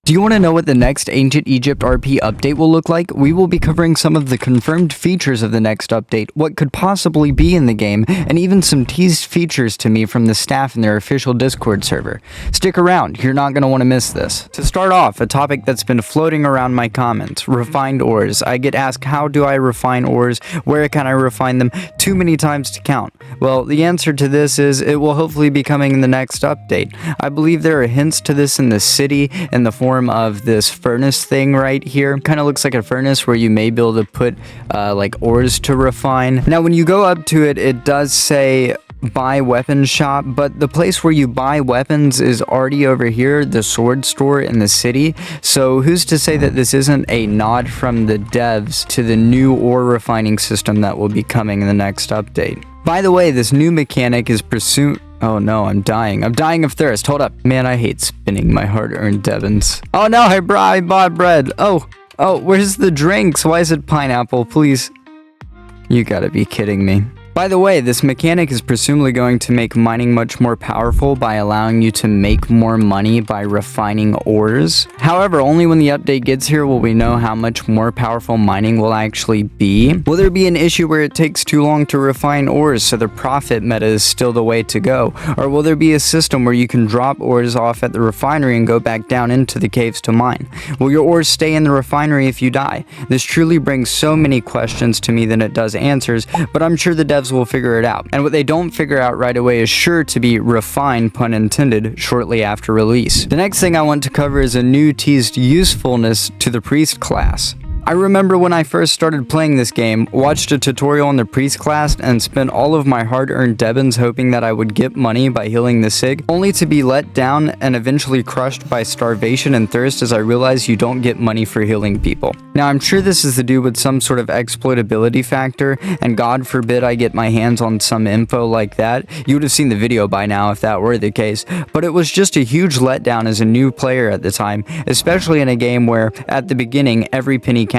Do you want to know what the next Ancient Egypt RP update will look like? We will be covering some of the confirmed features of the next update, what could possibly be in the game, and even some teased features to me from the staff in their official Discord server. Stick around, you're not going to want to miss this. To start off, a topic that's been floating around my comments, refined ores. I get asked, how do I refine ores? Where can I refine them? Too many times to count. Well, the answer to this is it will hopefully be coming in the next update. I believe there are hints to this in the city in the form of this furnace thing right here. Kind of looks like a furnace where you may be able to put like ores to refine. Now when you go up to it, it does say buy weapons shop, but the place where you buy weapons is already over here, the sword store in the city. So who's to say that this isn't a nod from the devs to the new ore refining system that will be coming in the next update? By the way, this new mechanic is pursued. Oh no, I'm dying. I'm dying of thirst. Hold up. Man, I hate spinning my hard-earned devons. Oh no, I bought bread. Oh, where's the drinks? Why is it pineapple? Please. You gotta be kidding me. By the way, this mechanic is presumably going to make mining much more powerful by allowing you to make more money by refining ores. However, only when the update gets here will we know how much more powerful mining will actually be. Will there be an issue where it takes too long to refine ores so the profit meta is still the way to go? Or will there be a system where you can drop ores off at the refinery and go back down into the caves to mine? Will your ores stay in the refinery if you die? This truly brings so many questions to me than it does answers, but I'm sure the devs will figure it out. And what they don't figure out right away is sure to be refined, pun intended, shortly after release. The next thing I want to cover is a new teased usefulness to the priest class. I remember when I first started playing this game, watched a tutorial on the priest class and spent all of my hard-earned devons hoping that I would get money by healing the sick, only to be let down and eventually crushed by starvation and thirst as I realized you don't get money for healing people. Now I'm sure this is to do with some sort of exploitability factor, and God forbid I get my hands on some info like that. You would have seen the video by now if that were the case, but it was just a huge letdown as a new player at the time, especially in a game where, at the beginning, every penny counts.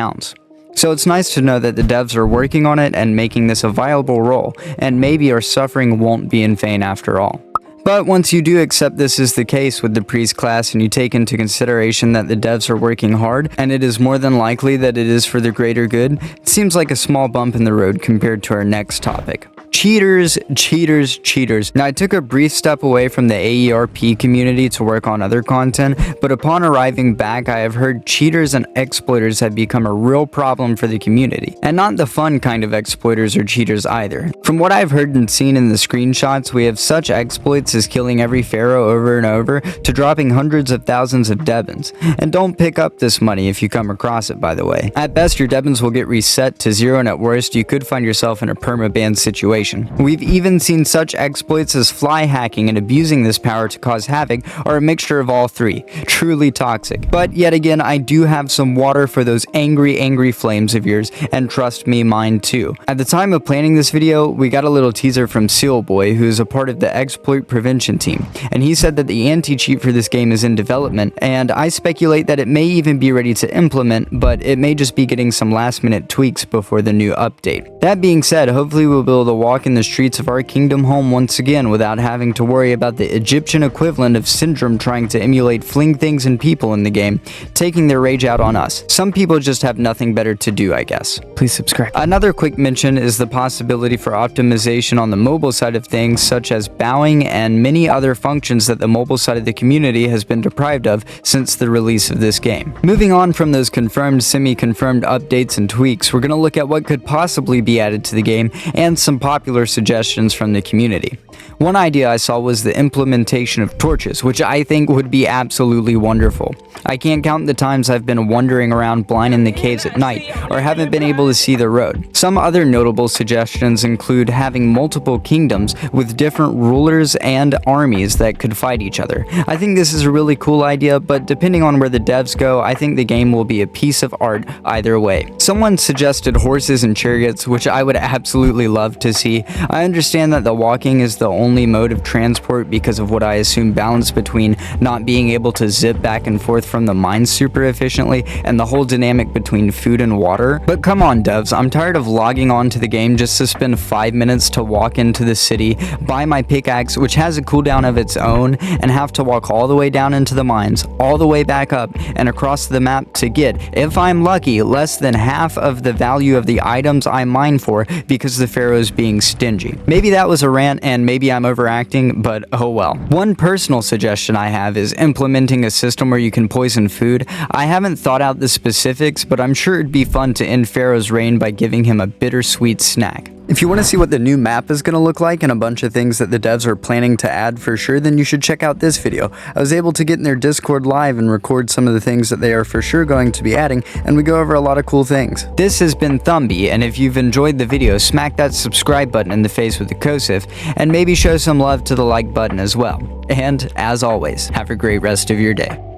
So it's nice to know that the devs are working on it and making this a viable role, and maybe our suffering won't be in vain after all. But once you do accept this is the case with the priest class and you take into consideration that the devs are working hard, and it is more than likely that it is for the greater good, it seems like a small bump in the road compared to our next topic. Cheaters, cheaters, cheaters. Now I took a brief step away from the AERP community to work on other content, but upon arriving back I have heard cheaters and exploiters have become a real problem for the community. And not the fun kind of exploiters or cheaters either. From what I've heard and seen in the screenshots, we have such exploits as killing every pharaoh over and over to dropping hundreds of thousands of devons. And don't pick up this money if you come across it, by the way. At best your devons will get reset to zero, and at worst you could find yourself in a permaban situation. We've even seen such exploits as fly hacking and abusing this power to cause havoc, or a mixture of all three. Truly toxic. But yet again, I do have some water for those angry flames of yours, and trust me, mine too. At the time of planning this video, we got a little teaser from Sealboy, who is a part of the exploit prevention team, and he said that the anti-cheat for this game is in development, and I speculate that it may even be ready to implement, but it may just be getting some last minute tweaks before the new update. That being said, hopefully we'll be able to walk in the streets of our kingdom home once again without having to worry about the Egyptian equivalent of Syndrome trying to emulate fling things and people in the game, taking their rage out on us. Some people just have nothing better to do, I guess. Please subscribe. Another quick mention is the possibility for optimization on the mobile side of things, such as bowing and many other functions that the mobile side of the community has been deprived of since the release of this game. Moving on from those confirmed, semi-confirmed updates and tweaks, we're going to look at what could possibly be added to the game and some popular suggestions from the community. One idea I saw was the implementation of torches, which I think would be absolutely wonderful. I can't count the times I've been wandering around blind in the caves at night, or haven't been able to see the road. Some other notable suggestions include having multiple kingdoms with different rulers and armies that could fight each other. I think this is a really cool idea, but depending on where the devs go, I think the game will be a piece of art either way. Someone suggested horses and chariots, which I would absolutely love to see. I understand that the walking is the only only mode of transport because of what I assume balance between not being able to zip back and forth from the mines super efficiently and the whole dynamic between food and water. But come on devs, I'm tired of logging on to the game just to spend 5 minutes to walk into the city, buy my pickaxe, which has a cooldown of its own, and have to walk all the way down into the mines, all the way back up and across the map to get, if I'm lucky, less than half of the value of the items I mine for because the Pharaoh's being stingy. Maybe that was a rant and maybe I'm overacting, but oh well. One personal suggestion I have is implementing a system where you can poison food. I haven't thought out the specifics, but I'm sure it'd be fun to end Pharaoh's reign by giving him a bittersweet snack. If you want to see what the new map is going to look like and a bunch of things that the devs are planning to add for sure, then you should check out this video. I was able to get in their Discord live and record some of the things that they are for sure going to be adding, and we go over a lot of cool things. This has been Thumby, and if you've enjoyed the video, smack that subscribe button in the face with a cosif, and maybe show some love to the like button as well. And as always, have a great rest of your day.